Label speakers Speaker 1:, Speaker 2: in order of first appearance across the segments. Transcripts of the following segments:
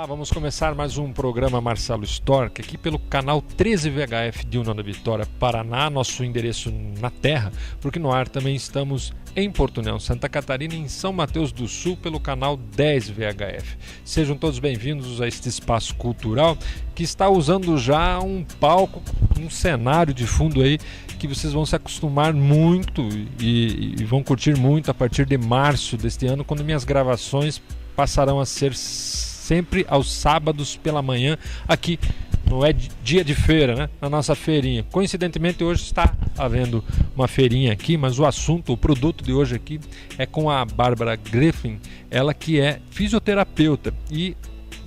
Speaker 1: Olá, vamos começar mais um programa Marcelo Storck, aqui pelo canal 13 VHF de União da Vitória, Paraná, nosso endereço na terra, porque no ar também estamos em Porto União, Santa Catarina, e em São Mateus do Sul, pelo canal 10 VHF. Sejam todos bem-vindos a este espaço cultural que está usando já um palco, um cenário de fundo aí que vocês vão se acostumar muito e vão curtir muito a partir de março deste ano, quando minhas gravações passarão a ser sempre aos sábados pela manhã, aqui não é dia de feira, né? Na nossa feirinha. Coincidentemente hoje está havendo uma feirinha aqui, mas o assunto, o produto de hoje aqui é com a Bárbara Griffin, ela que é fisioterapeuta e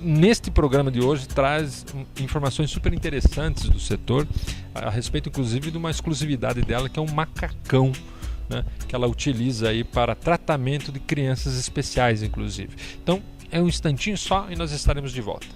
Speaker 1: neste programa de hoje traz informações super interessantes do setor, a respeito inclusive de uma exclusividade dela, que é um macacão, né, que ela utiliza aí para tratamento de crianças especiais, inclusive. Então, é um instantinho só e nós estaremos de volta.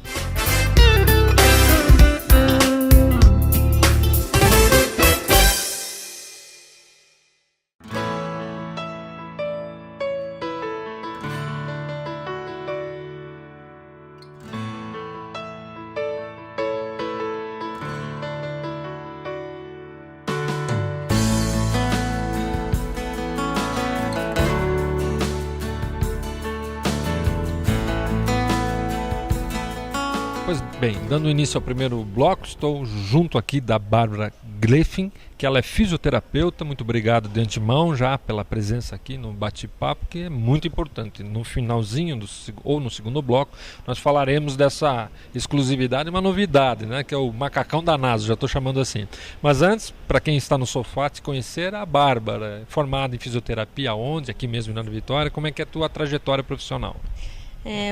Speaker 1: Pois bem, dando início ao primeiro bloco, estou junto aqui da Bárbara Griffin, que ela é fisioterapeuta. Muito obrigado de antemão já pela presença aqui no bate-papo, que é muito importante. No finalzinho ou no segundo bloco, nós falaremos dessa exclusividade, uma novidade, né, que é o macacão da NASA, já estou chamando assim. Mas antes, para quem está no sofá te conhecer, a Bárbara, formada em fisioterapia onde? Aqui mesmo na Vitória. Como é que é a tua trajetória profissional?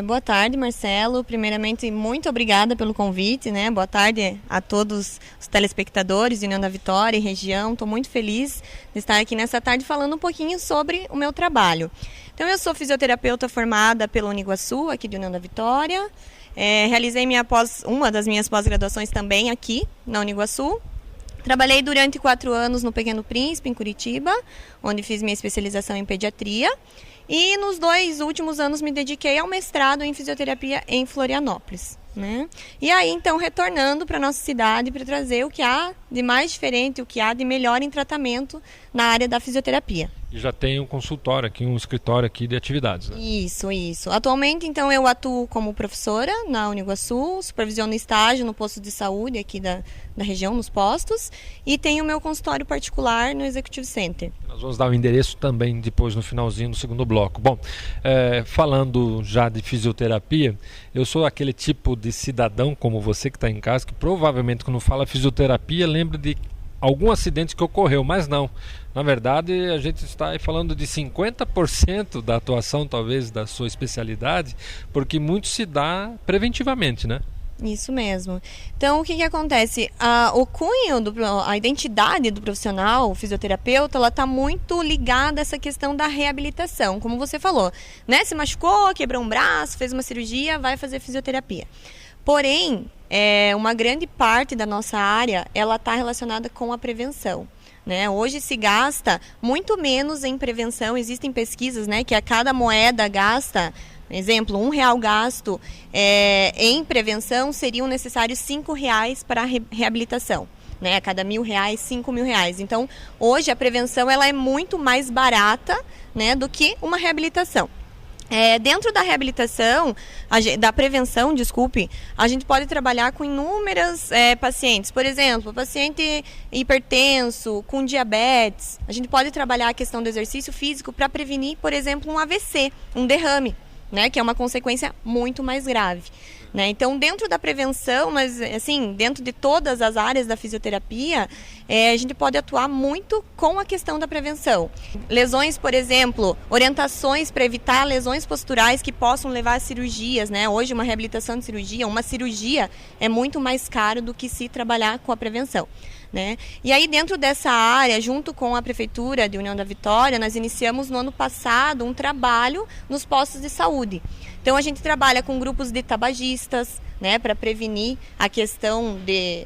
Speaker 2: Boa tarde, Marcelo. Primeiramente, muito obrigada pelo convite, né? Boa tarde a todos os telespectadores de União da Vitória e região. Estou muito feliz de estar aqui nessa tarde falando um pouquinho sobre o meu trabalho. Então, eu sou fisioterapeuta formada pela Uniguaçu, aqui de União da Vitória. Realizei uma das minhas pós-graduações também aqui na Uniguaçu. Trabalhei durante 4 anos no Pequeno Príncipe, em Curitiba, onde fiz minha especialização em pediatria. E nos 2 últimos anos me dediquei ao mestrado em fisioterapia em Florianópolis, né? E aí, então, retornando para a nossa cidade para trazer o que há de mais diferente, o que há de melhor em tratamento na área da fisioterapia.
Speaker 1: E já tem um consultório aqui, um escritório aqui de atividades, né?
Speaker 2: Isso. Atualmente, então, eu atuo como professora na Uniguaçu, supervisiono estágio no posto de saúde aqui da região, nos postos, e tenho o meu consultório particular no Executive Center.
Speaker 1: Nós vamos dar o endereço também depois no finalzinho do segundo bloco. Bom, falando já de fisioterapia, eu sou aquele tipo de cidadão como você que está em casa, que provavelmente quando fala fisioterapia lembra de algum acidente que ocorreu, mas não. Na verdade, a gente está aí falando de 50% da atuação, talvez, da sua especialidade, porque muito se dá preventivamente, né?
Speaker 2: Isso mesmo. Então, o que acontece? O cunho, a identidade do profissional, o fisioterapeuta, ela está muito ligada a essa questão da reabilitação, como você falou, né? Se machucou, quebrou um braço, fez uma cirurgia, vai fazer fisioterapia. Porém, uma grande parte da nossa área, ela está relacionada com a prevenção. Né? Hoje se gasta muito menos em prevenção. Existem pesquisas, né, que a cada moeda gasta, exemplo, R$1 gasto em prevenção, seriam necessários R$5 para a reabilitação. Né? A cada R$1.000, R$5.000. Então, hoje a prevenção ela é muito mais barata, né, do que uma reabilitação. Dentro da reabilitação, da prevenção, a gente pode trabalhar com inúmeras pacientes. Por exemplo, paciente hipertenso, com diabetes. A gente pode trabalhar a questão do exercício físico para prevenir, por exemplo, um AVC, um derrame, né, que é uma consequência muito mais grave. Né? Então, dentro da prevenção, mas assim, dentro de todas as áreas da fisioterapia, a gente pode atuar muito com a questão da prevenção. Lesões, por exemplo, orientações para evitar lesões posturais que possam levar a cirurgias. Né? Hoje, uma reabilitação de cirurgia, uma cirurgia é muito mais caro do que se trabalhar com a prevenção. Né? E aí, dentro dessa área, junto com a Prefeitura de União da Vitória, nós iniciamos no ano passado um trabalho nos postos de saúde. Então, a gente trabalha com grupos de tabagistas, né, para prevenir a questão de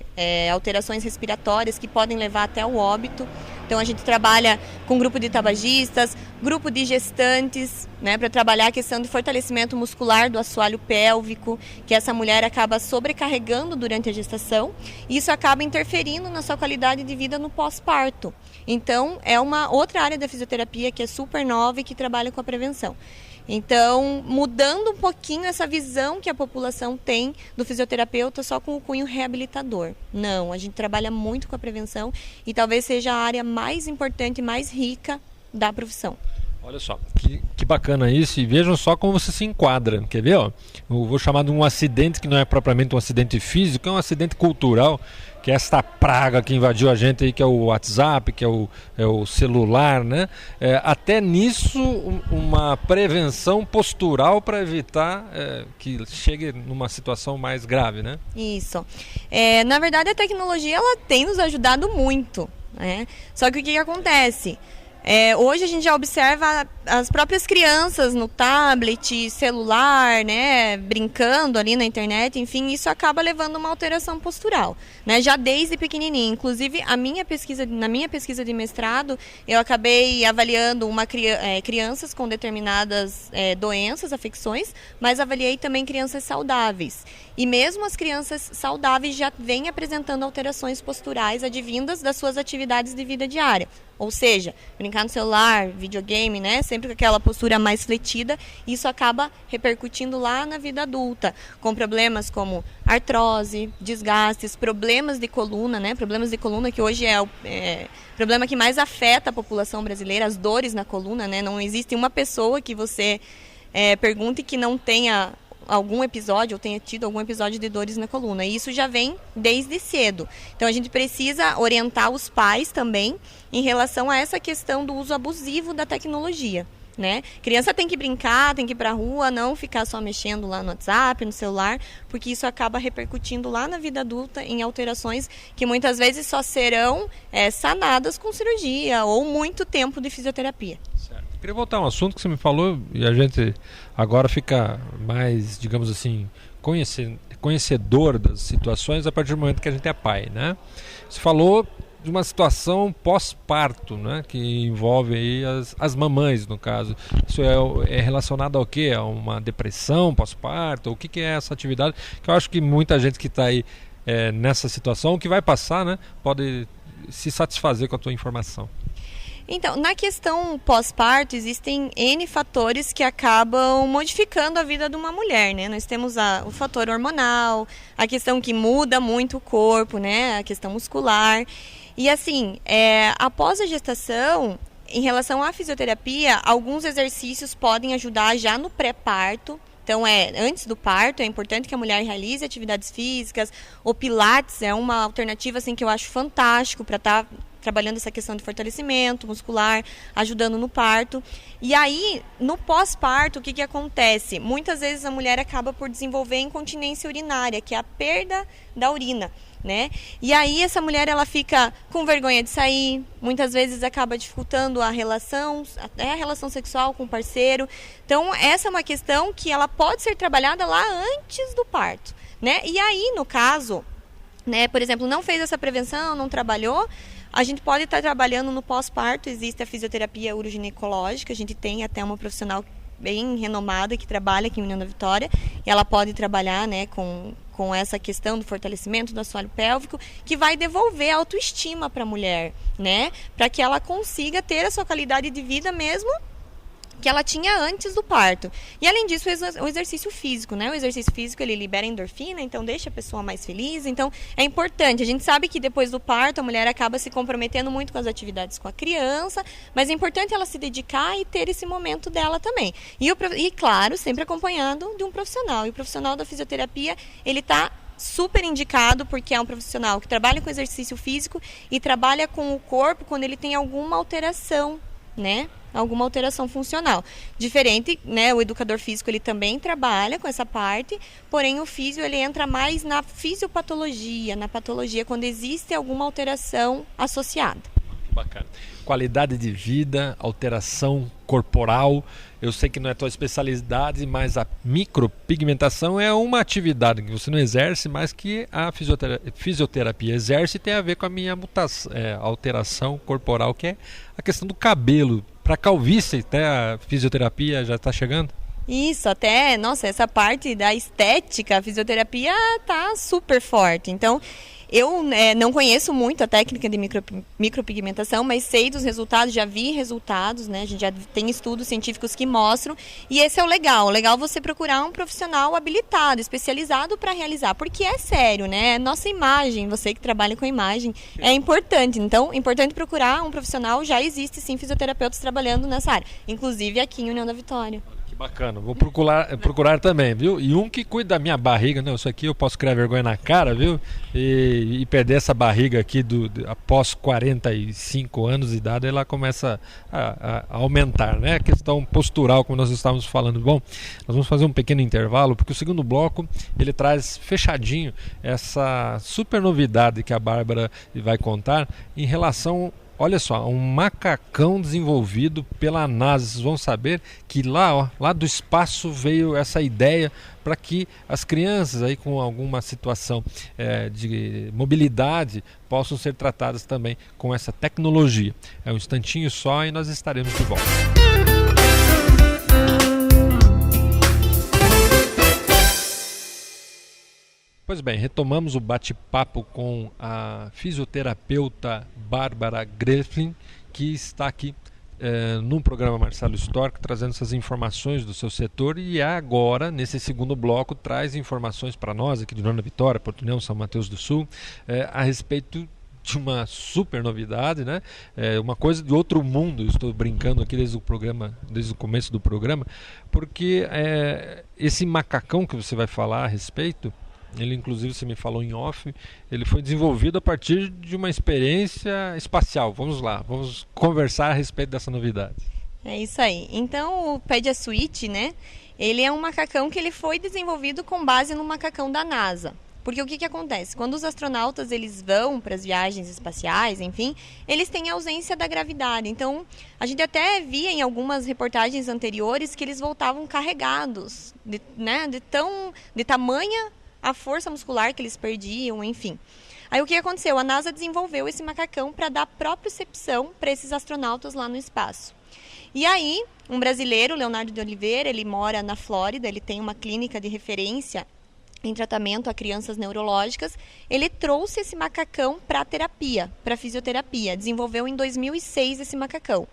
Speaker 2: alterações respiratórias que podem levar até o óbito. Então a gente trabalha com grupo de tabagistas, grupo de gestantes, né, para trabalhar a questão de fortalecimento muscular do assoalho pélvico, que essa mulher acaba sobrecarregando durante a gestação, e isso acaba interferindo na sua qualidade de vida no pós-parto. Então é uma outra área da fisioterapia que é super nova e que trabalha com a prevenção. Então, mudando um pouquinho essa visão que a população tem do fisioterapeuta só com o cunho reabilitador. Não, a gente trabalha muito com a prevenção e talvez seja a área mais importante e mais rica da profissão.
Speaker 1: Olha só, que bacana isso, e vejam só como você se enquadra, quer ver? Ó? Eu vou chamar de um acidente que não é propriamente um acidente físico, é um acidente cultural, que é esta praga que invadiu a gente aí, que é o WhatsApp, que é o celular, né? Até nisso, uma prevenção postural para evitar que chegue numa situação mais grave, né?
Speaker 2: Isso. Na verdade, a tecnologia ela tem nos ajudado muito, né? Só que o que acontece? Hoje a gente já observa as próprias crianças no tablet, celular, né, brincando ali na internet, enfim, isso acaba levando a uma alteração postural, né, já desde pequenininho. Inclusive, na minha pesquisa de mestrado, eu acabei avaliando crianças com determinadas doenças, afecções, mas avaliei também crianças saudáveis. E mesmo as crianças saudáveis já vêm apresentando alterações posturais advindas das suas atividades de vida diária. Ou seja, brincar no celular, videogame, né? Sempre com aquela postura mais fletida, isso acaba repercutindo lá na vida adulta, com problemas como artrose, desgastes, problemas de coluna, né? Problemas de coluna que hoje é o problema que mais afeta a população brasileira, as dores na coluna, né? Não existe uma pessoa que você pergunte que não tenha algum episódio ou tenha tido algum episódio de dores na coluna. E isso já vem desde cedo. Então a gente precisa orientar os pais também em relação a essa questão do uso abusivo da tecnologia, né? Criança tem que brincar, tem que ir para a rua, não ficar só mexendo lá no WhatsApp, no celular, porque isso acaba repercutindo lá na vida adulta em alterações que muitas vezes só serão sanadas com cirurgia ou muito tempo de fisioterapia.
Speaker 1: Queria voltar a um assunto que você me falou e a gente agora fica mais, digamos assim, conhecedor das situações a partir do momento que a gente é pai, né? Você falou de uma situação pós-parto, né? Que envolve aí as mamães, no caso. Isso é relacionado ao quê? A uma depressão pós-parto? O que é essa atividade? Que eu acho que muita gente que está aí nessa situação, que vai passar, né? Pode se satisfazer com a tua informação.
Speaker 2: Então, na questão pós-parto, existem N fatores que acabam modificando a vida de uma mulher, né? Nós temos o fator hormonal, a questão que muda muito o corpo, né? A questão muscular. E assim, após a gestação, em relação à fisioterapia, alguns exercícios podem ajudar já no pré-parto. Então, antes do parto, é importante que a mulher realize atividades físicas. O Pilates é uma alternativa assim, que eu acho fantástico para estar trabalhando essa questão de fortalecimento muscular, ajudando no parto. E aí, no pós-parto, o que acontece? Muitas vezes a mulher acaba por desenvolver incontinência urinária, que é a perda da urina, né? E aí essa mulher ela fica com vergonha de sair, muitas vezes acaba dificultando até a relação sexual com o parceiro. Então, essa é uma questão que ela pode ser trabalhada lá antes do parto, né? E aí, no caso, né, por exemplo, não fez essa prevenção, não trabalhou, a gente pode estar trabalhando no pós-parto. Existe a fisioterapia uroginecológica, a gente tem até uma profissional bem renomada que trabalha aqui em União da Vitória, e ela pode trabalhar, né, com essa questão do fortalecimento do assoalho pélvico, que vai devolver a autoestima para a mulher, né, para que ela consiga ter a sua qualidade de vida mesmo que ela tinha antes do parto. E além disso, o exercício físico, né? O exercício físico, ele libera endorfina, então deixa a pessoa mais feliz. Então, é importante. A gente sabe que depois do parto, a mulher acaba se comprometendo muito com as atividades com a criança, mas é importante ela se dedicar e ter esse momento dela também. E claro, sempre acompanhado de um profissional. E o profissional da fisioterapia, ele está super indicado, porque é um profissional que trabalha com exercício físico e trabalha com o corpo quando ele tem alguma alteração, né? Alguma alteração funcional. Diferente, né, o educador físico, ele também trabalha com essa parte, porém o físio, ele entra mais na fisiopatologia, na patologia, quando existe alguma alteração associada.
Speaker 1: Bacana. Qualidade de vida, alteração corporal. Eu sei que não é a tua especialidade, mas a micropigmentação é uma atividade que você não exerce, mas que a fisioterapia exerce e tem a ver com a minha alteração corporal, que é a questão do cabelo. Para calvície, até a fisioterapia já está chegando?
Speaker 2: Isso, até, nossa, essa parte da estética, a fisioterapia tá super forte. Então, eu não conheço muito a técnica de micropigmentação, mas sei dos resultados, já vi resultados, né? A gente já tem estudos científicos que mostram, e esse é o legal. O legal é você procurar um profissional habilitado, especializado para realizar, porque é sério, né? Nossa imagem, você que trabalha com imagem, é importante. Então, é importante procurar um profissional, já existe sim fisioterapeutas trabalhando nessa área, inclusive aqui em União da Vitória.
Speaker 1: Bacana, vou procurar também, viu? E um que cuida da minha barriga, não, isso aqui eu posso criar vergonha na cara, viu? E perder essa barriga aqui após 45 anos de idade, ela começa a aumentar, né? A questão postural, como nós estávamos falando. Bom, nós vamos fazer um pequeno intervalo, porque o segundo bloco, ele traz fechadinho essa super novidade que a Bárbara vai contar em relação... Olha só, um macacão desenvolvido pela NASA. Vocês vão saber que lá do espaço veio essa ideia para que as crianças aí com alguma situação de mobilidade possam ser tratadas também com essa tecnologia. É um instantinho só e nós estaremos de volta. Pois bem, retomamos o bate-papo com a fisioterapeuta Bárbara Greflin, que está aqui no programa Marcelo Storck, trazendo essas informações do seu setor, e agora, nesse segundo bloco, traz informações para nós, aqui de União da Vitória, Porto União, São Mateus do Sul, a respeito de uma super novidade, né? Uma coisa de outro mundo. Eu estou brincando aqui desde o começo do programa, porque esse macacão que você vai falar a respeito, ele inclusive, você me falou em off, ele foi desenvolvido a partir de uma experiência espacial. Vamos lá, vamos conversar a respeito dessa novidade.
Speaker 2: É isso aí. Então, o PediaSuite, né? Ele é um macacão que ele foi desenvolvido com base no macacão da NASA. Porque o que acontece? Quando os astronautas eles vão para as viagens espaciais, enfim, eles têm a ausência da gravidade. Então, a gente até via em algumas reportagens anteriores que eles voltavam carregados, de tamanha a força muscular que eles perdiam, enfim. Aí o que aconteceu? A NASA desenvolveu esse macacão para dar propriocepção para esses astronautas lá no espaço. E aí, um brasileiro, Leonardo de Oliveira, ele mora na Flórida, ele tem uma clínica de referência em tratamento a crianças neurológicas. Ele trouxe esse macacão para terapia, para fisioterapia. Desenvolveu em 2006 esse macacão.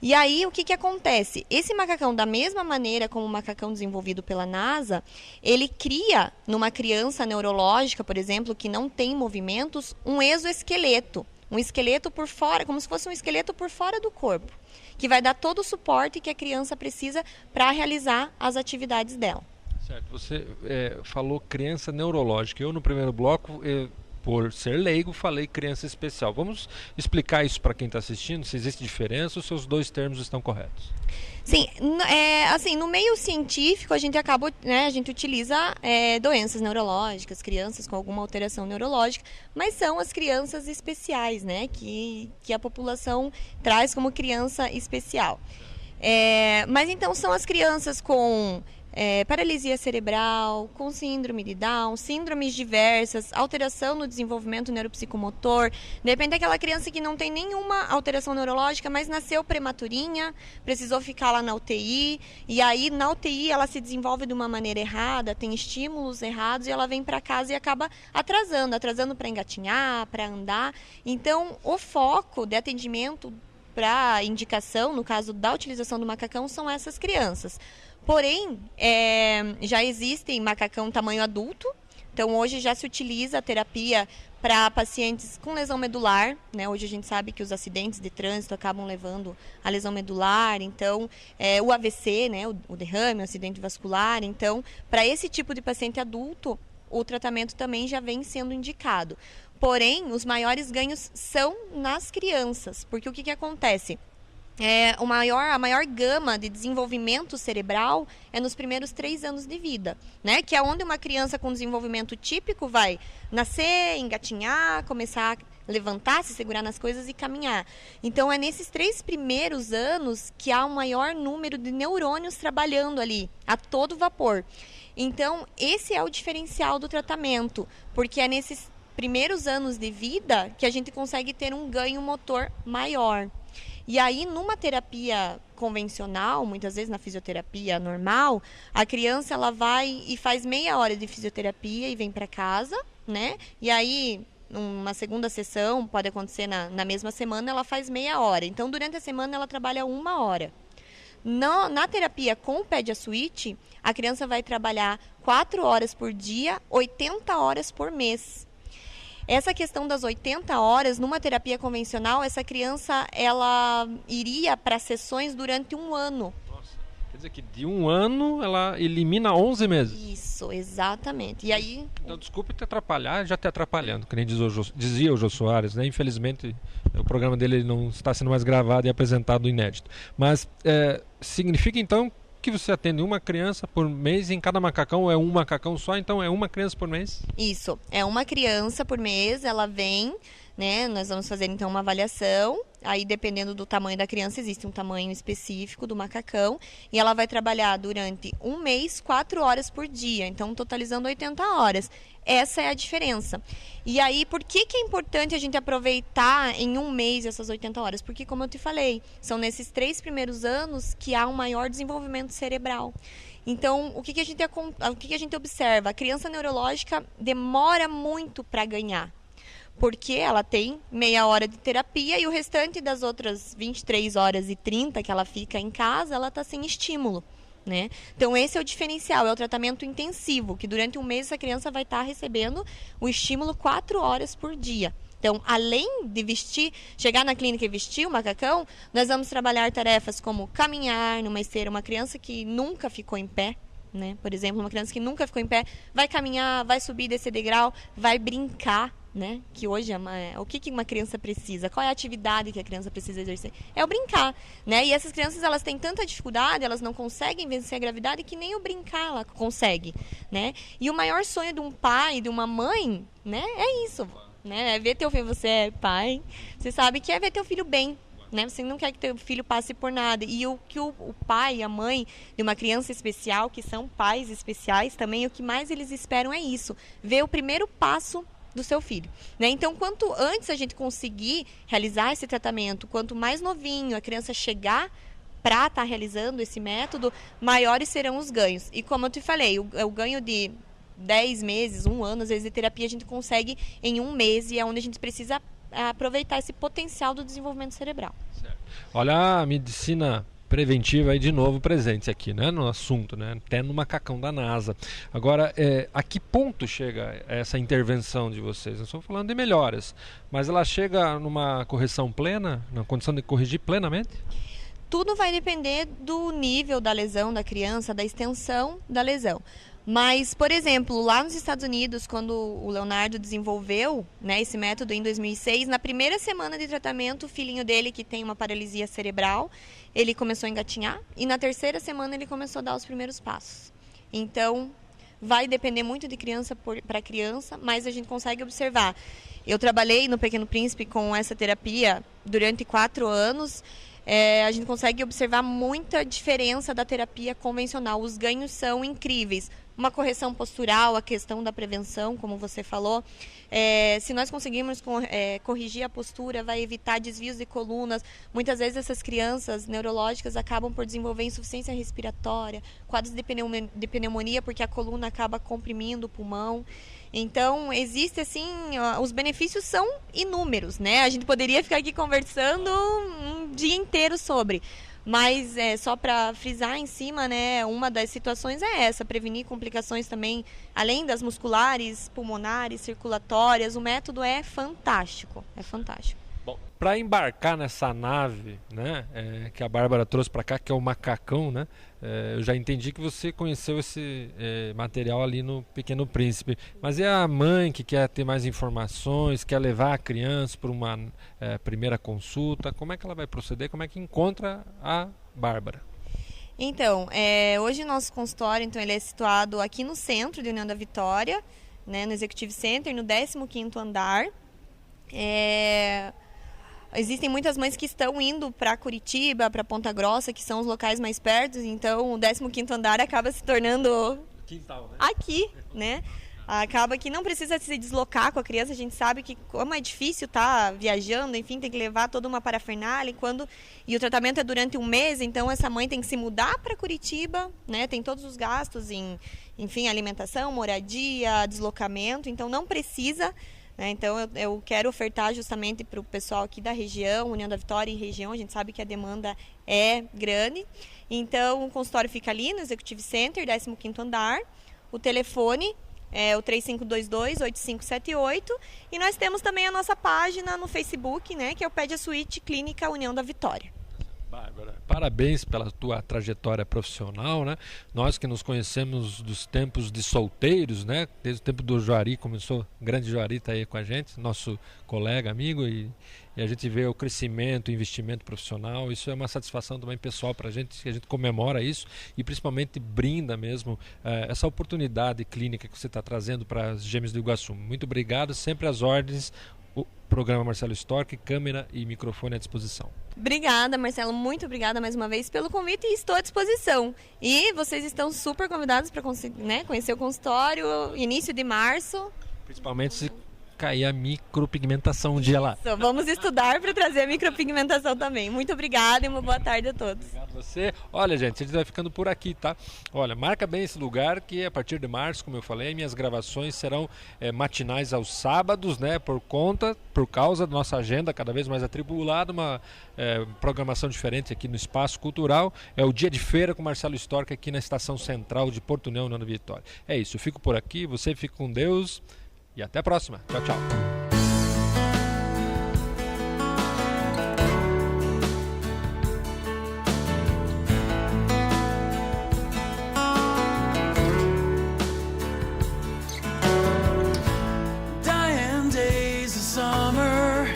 Speaker 2: E aí, o que acontece? Esse macacão, da mesma maneira como o macacão desenvolvido pela NASA, ele cria, numa criança neurológica, por exemplo, que não tem movimentos, um exoesqueleto. Um esqueleto por fora, como se fosse um esqueleto por fora do corpo, que vai dar todo o suporte que a criança precisa para realizar as atividades dela.
Speaker 1: Certo. Você falou criança neurológica. Eu, no primeiro bloco... por ser leigo, falei criança especial. Vamos explicar isso para quem está assistindo, se existe diferença ou se os dois termos estão corretos?
Speaker 2: Sim, assim, no meio científico a gente a gente utiliza doenças neurológicas, crianças com alguma alteração neurológica, mas são as crianças especiais, né, que a população traz como criança especial. Mas então são as crianças com paralisia cerebral, com síndrome de Down, síndromes diversas, alteração no desenvolvimento neuropsicomotor. De repente, aquela criança que não tem nenhuma alteração neurológica, mas nasceu prematurinha, precisou ficar lá na UTI, e aí na UTI ela se desenvolve de uma maneira errada, tem estímulos errados, e ela vem para casa e acaba atrasando para engatinhar, para andar. Então, o foco de atendimento para indicação, no caso da utilização do macacão, são essas crianças. Porém, já existem macacão tamanho adulto, então hoje já se utiliza a terapia para pacientes com lesão medular, né? Hoje a gente sabe que os acidentes de trânsito acabam levando a lesão medular, então o AVC, né? o derrame, o acidente vascular. Então, para esse tipo de paciente adulto, o tratamento também já vem sendo indicado. Porém, os maiores ganhos são nas crianças, porque o que acontece? A maior gama de desenvolvimento cerebral é nos primeiros 3 anos de vida, né? Que é onde uma criança com desenvolvimento típico vai nascer, engatinhar, começar levantar, se segurar nas coisas e caminhar. Então é nesses 3 primeiros anos que há um maior número de neurônios trabalhando ali, a todo vapor. Então esse é o diferencial do tratamento, porque é nesses primeiros anos de vida que a gente consegue ter um ganho motor maior. E aí, numa terapia convencional, muitas vezes na fisioterapia normal, a criança ela vai e faz meia hora de fisioterapia e vem para casa, né? E aí, uma segunda sessão, pode acontecer na mesma semana, ela faz meia hora. Então, durante a semana, ela trabalha 1 hora. Na terapia com o PediaSuite, a criança vai trabalhar 4 horas por dia, 80 horas por mês. Essa questão das 80 horas, numa terapia convencional, essa criança ela iria para sessões durante 1 ano.
Speaker 1: Nossa, quer dizer que de 1 ano ela elimina 11 meses.
Speaker 2: Isso, exatamente. E aí...
Speaker 1: Então, desculpe te atrapalhar, já te atrapalhando, que nem dizia o Jô Soares, né? Infelizmente, o programa dele não está sendo mais gravado e apresentado inédito. Mas significa, então, que você atende uma criança por mês e em cada macacão é um macacão só, então é uma criança por mês?
Speaker 2: Isso, é uma criança por mês, ela vem, né? Nós vamos fazer então uma avaliação, aí dependendo do tamanho da criança, existe um tamanho específico do macacão, e ela vai trabalhar durante 1 mês, 4 horas por dia, então totalizando 80 horas. Essa é a diferença. E aí, por que é importante a gente aproveitar em 1 mês essas 80 horas? Porque, como eu te falei, são nesses 3 primeiros anos que há um maior desenvolvimento cerebral. Então, o que a gente observa? A criança neurológica demora muito para ganhar, porque ela tem meia hora de terapia e o restante das outras 23 horas e 30 que ela fica em casa, ela está sem estímulo. Né? Então esse é o diferencial, é o tratamento intensivo, que durante 1 mês essa criança vai estar recebendo o estímulo 4 horas por dia. Então, além de vestir, chegar na clínica e vestir o macacão, nós vamos trabalhar tarefas como caminhar numa esteira. Uma criança que nunca ficou em pé, né? Por exemplo, uma criança que nunca ficou em pé, vai caminhar, vai subir, descer degrau, vai brincar, né? Que hoje o que uma criança precisa? Qual é a atividade que a criança precisa exercer? É o brincar, né? E essas crianças, elas têm tanta dificuldade, elas não conseguem vencer a gravidade que nem o brincar ela consegue, né? E o maior sonho de um pai, de uma mãe, né? É isso, né? É ver teu filho, você é pai, você sabe que é ver teu filho bem, né? Você não quer que teu filho passe por nada. E o que o pai e a mãe de uma criança especial, que são pais especiais também, o que mais eles esperam é isso, ver o primeiro passo do seu filho, né? Então, quanto antes a gente conseguir realizar esse tratamento, quanto mais novinho a criança chegar para estar realizando esse método, maiores serão os ganhos. E como eu te falei, o ganho de 10 meses, 1 ano, às vezes de terapia, a gente consegue em 1 mês, e é onde a gente precisa aproveitar esse potencial do desenvolvimento cerebral.
Speaker 1: Certo. Olha a medicina preventiva aí de novo presente aqui, né, no assunto, né, até no macacão da NASA. Agora, a que ponto chega essa intervenção de vocês? Nós estamos falando de melhoras, mas ela chega numa correção plena, na condição de corrigir plenamente?
Speaker 2: Tudo vai depender do nível da lesão da criança, da extensão da lesão. Mas, por exemplo, lá nos Estados Unidos, quando o Leonardo desenvolveu, né, esse método em 2006, na primeira semana de tratamento, o filhinho dele, que tem uma paralisia cerebral, ele começou a engatinhar, e na 3ª semana ele começou a dar os primeiros passos. Então, vai depender muito de criança para criança, mas a gente consegue observar. Eu trabalhei no Pequeno Príncipe com essa terapia durante 4 anos. A gente consegue observar muita diferença da terapia convencional. Os ganhos são incríveis. Uma correção postural, a questão da prevenção, como você falou. Se nós conseguirmos corrigir a postura, vai evitar desvios de colunas. Muitas vezes essas crianças neurológicas acabam por desenvolver insuficiência respiratória, quadros de pneumonia, porque a coluna acaba comprimindo o pulmão. Então, existe assim, os benefícios são inúmeros, né? A gente poderia ficar aqui conversando um dia inteiro sobre. Mas só para frisar em cima, né, uma das situações é essa, prevenir complicações também, além das musculares, pulmonares, circulatórias. O método é fantástico, é fantástico.
Speaker 1: Bom, para embarcar nessa nave, né, que a Bárbara trouxe para cá, que é o macacão, né, eu já entendi que você conheceu esse material ali no Pequeno Príncipe, mas é a mãe que quer ter mais informações, quer levar a criança para uma primeira consulta, como é que ela vai proceder, como é que encontra a Bárbara?
Speaker 2: Então, hoje o nosso consultório, então, ele é situado aqui no centro de União da Vitória, né, no Executive Center, no 15º andar. Existem muitas mães que estão indo para Curitiba, para Ponta Grossa, que são os locais mais perto, então o 15º andar acaba se tornando
Speaker 1: quintal, né?
Speaker 2: Aqui, né? Acaba que não precisa se deslocar com a criança, a gente sabe que como é difícil estar viajando, enfim, tem que levar toda uma parafernália, e o tratamento é durante um mês, então essa mãe tem que se mudar para Curitiba, né? Tem todos os gastos enfim, alimentação, moradia, deslocamento, então não precisa, né? Então eu quero ofertar justamente para o pessoal aqui da região, União da Vitória e região, a gente sabe que a demanda é grande, então o consultório fica ali no Executive Center, 15º andar, o telefone é o 3522-8578 e nós temos também a nossa página no Facebook, né, que é o Pédia Suite Clínica União da Vitória.
Speaker 1: Bárbara, parabéns pela tua trajetória profissional, né? Nós que nos conhecemos dos tempos de solteiros, né? Desde o tempo do Juari, começou, o grande Juari está aí com a gente, nosso colega, amigo, e a gente vê o crescimento, o investimento profissional, isso é uma satisfação também pessoal para a gente, que a gente comemora isso e principalmente brinda mesmo essa oportunidade clínica que você está trazendo para as Gêmeas do Iguaçu. Muito obrigado, sempre às ordens. O programa Marcelo Storck, câmera e microfone à disposição.
Speaker 2: Obrigada, Marcelo, muito obrigada mais uma vez pelo convite e estou à disposição. E vocês estão super convidados para conhecer o consultório, início de março.
Speaker 1: Principalmente se cair a micropigmentação um dia lá.
Speaker 2: Isso, vamos estudar para trazer a micropigmentação também. Muito obrigada e uma boa tarde a todos.
Speaker 1: Obrigado a você. Olha, gente, a gente vai ficando por aqui, tá? Olha, marca bem esse lugar que a partir de março, como eu falei, minhas gravações serão matinais aos sábados, né? Por causa da nossa agenda cada vez mais atribulada, uma programação diferente aqui no Espaço Cultural. É o dia de feira com Marcelo Storck aqui na Estação Central de Porto União, União da Vitória. É isso, eu fico por aqui, você fica com Deus. E até a próxima. Tchau, tchau.
Speaker 3: Dying days of summer,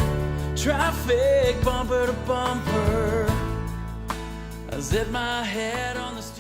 Speaker 3: traffic bumper to bumper. I zip my head on the street.